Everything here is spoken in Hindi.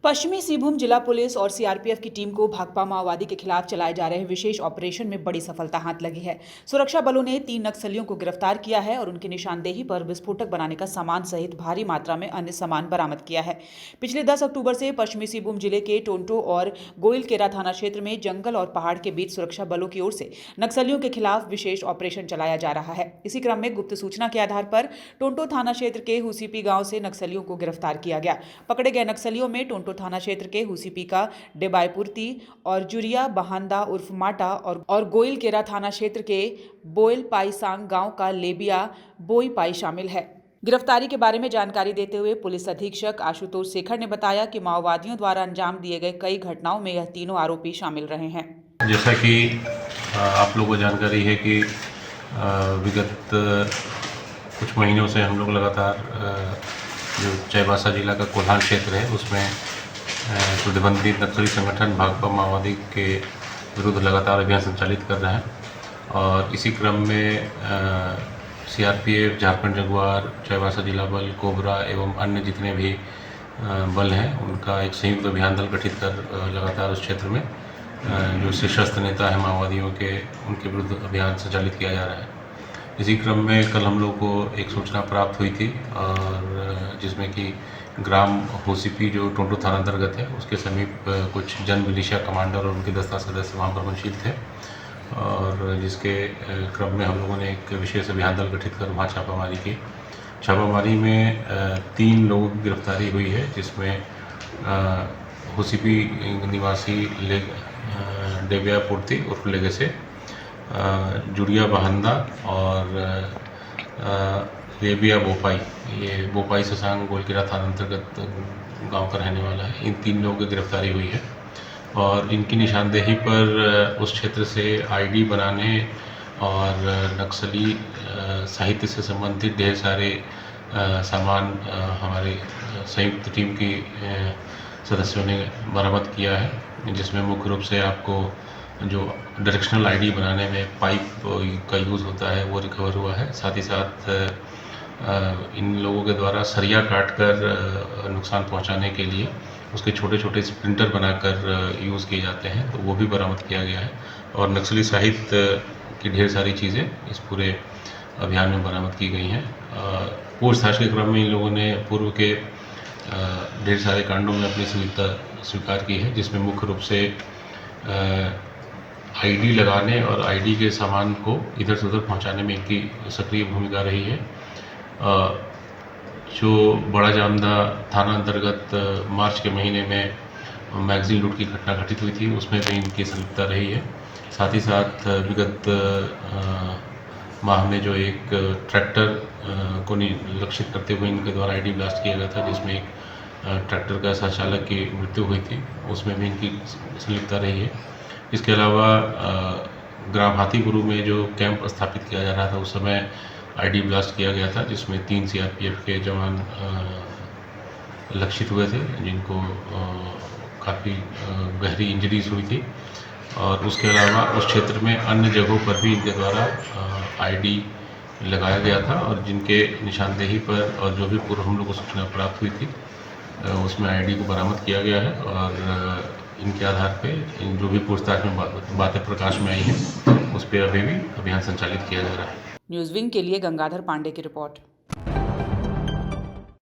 पश्चिमी सिंहभूम जिला पुलिस और सीआरपीएफ की टीम को भाकपा माओवादी के खिलाफ चलाए जा रहे विशेष ऑपरेशन में बड़ी सफलता हाथ लगी है। सुरक्षा बलों ने 3 नक्सलियों को गिरफ्तार किया है और उनकी निशानदेही पर विस्फोटक बनाने का सामान सहित भारी मात्रा में अन्य सामान बरामद किया है। पिछले 10 अक्टूबर से पश्चिमी सिंहभूम जिले के टोंटो और गोइलकेरा थाना क्षेत्र में जंगल और पहाड़ के बीच सुरक्षा बलों की ओर से नक्सलियों के खिलाफ विशेष ऑपरेशन चलाया जा रहा है। इसी क्रम में गुप्त सूचना के आधार पर टोंटो थाना क्षेत्र के हुसीपी गांव से नक्सलियों को गिरफ्तार किया गया। पकड़े गए नक्सलियों में टोंटो थाना क्षेत्र के हुसीपी का डेबायपुर्ती और जुरिया बहांदा उर्फ माटा और गोइलकेरा थाना क्षेत्र के बोयल पाईसांग गांव का लेबिया बोई पाई शामिल है। गिरफ्तारी के बारे में जानकारी देते हुए पुलिस अधीक्षक आशुतोष शेखर ने बताया कि माओवादियों द्वारा अंजाम दिए गए कई घटनाओं में यह तीनों आरोपी शामिल रहे हैं। जैसा कि आप लोगों को जानकारी है कि विगत कुछ महीनों से हम लोग लगातार जो चाईबासा जिला का कोल्हान क्षेत्र है उसमें प्रतिबंधित नक्सली संगठन भाकपा माओवादी के विरुद्ध लगातार अभियान संचालित कर रहे हैं और इसी क्रम में सीआरपीएफ, झारखंड जगुआर, चाईबासा जिला बल, कोबरा एवं अन्य जितने भी बल हैं उनका एक संयुक्त अभियान दल गठित कर लगातार उस क्षेत्र में जो सशस्त्र नेता है माओवादियों के उनके विरुद्ध अभियान संचालित किया जा रहा है। इसी क्रम में कल हम लोग को एक सूचना प्राप्त हुई थी और जिसमें कि ग्राम होसीपी जो टोंटो थाना अंतर्गत है उसके समीप कुछ जन मिलिशिया कमांडर और उनके 10 सदस्य वहाँ पर मौजूद थे और जिसके क्रम में हम लोगों ने एक विशेष अभियान दल गठित कर वहाँ छापामारी की। छापामारी में 3 लोगों की गिरफ्तारी हुई है जिसमें होसीपी निवासी डेबियापुर्ती उर्फ लेगे से जुड़िया बहंदा और लेबिया बोपाई, ये बोपाई ससांग गोइलकेरा थाना अंतर्गत गांव का रहने वाला है। इन 3 लोगों की गिरफ्तारी हुई है और इनकी निशानदेही पर उस क्षेत्र से आईडी बनाने और नक्सली साहित्य से संबंधित ढेर सारे सामान हमारे संयुक्त टीम की सदस्यों ने बरामद किया है, जिसमें मुख्य रूप से आपको जो डायरेक्शनल आईडी बनाने में पाइप का यूज़ होता है वो रिकवर हुआ है। साथ ही साथ इन लोगों के द्वारा सरिया काट कर नुकसान पहुंचाने के लिए उसके छोटे छोटे स्प्लिंटर बनाकर यूज़ किए जाते हैं, तो वो भी बरामद किया गया है और नक्सली साहित्य की ढेर सारी चीज़ें इस पूरे अभियान में बरामद की गई हैं। पूछताछ के क्रम में इन लोगों ने पूर्व के ढेर सारे कांडों में अपनी संलिप्तता स्वीकार की है, जिसमें मुख्य रूप से आईडी लगाने और आईडी के सामान को इधर से उधर पहुंचाने में इनकी सक्रिय भूमिका रही है। जो बड़ा जामदा थाना अंतर्गत मार्च के महीने में मैगजीन लूट की घटना घटित हुई थी, उसमें भी इनकी संलिप्तता रही है। साथ ही साथ विगत माह में जो एक ट्रैक्टर को लक्षित करते हुए इनके द्वारा आईडी ब्लास्ट किया गया था, जिसमें एक ट्रैक्टर का सहचालक की मृत्यु हुई थी, उसमें भी इनकी संलिप्तता रही है। इसके अलावा ग्राम हाथीगुरु में जो कैंप स्थापित किया जा रहा था उस समय आईडी ब्लास्ट किया गया था, जिसमें 3 सीआरपीएफ के जवान लक्षित हुए थे, जिनको काफ़ी गहरी इंजरीज हुई थी और उसके अलावा उस क्षेत्र में अन्य जगहों पर भी इनके द्वारा आईडी लगाया गया था और जिनके निशानदेही पर और जो भी पूर्व हम लोग को सूचना प्राप्त हुई थी उसमें आईडी को बरामद किया गया है और इनके आधार पे इन जो भी पूछताछ में बातें प्रकाश में आई हैं उस पर अभी भी अभियान संचालित किया जा रहा है। न्यूज़ विंग के लिए गंगाधर पांडे की रिपोर्ट।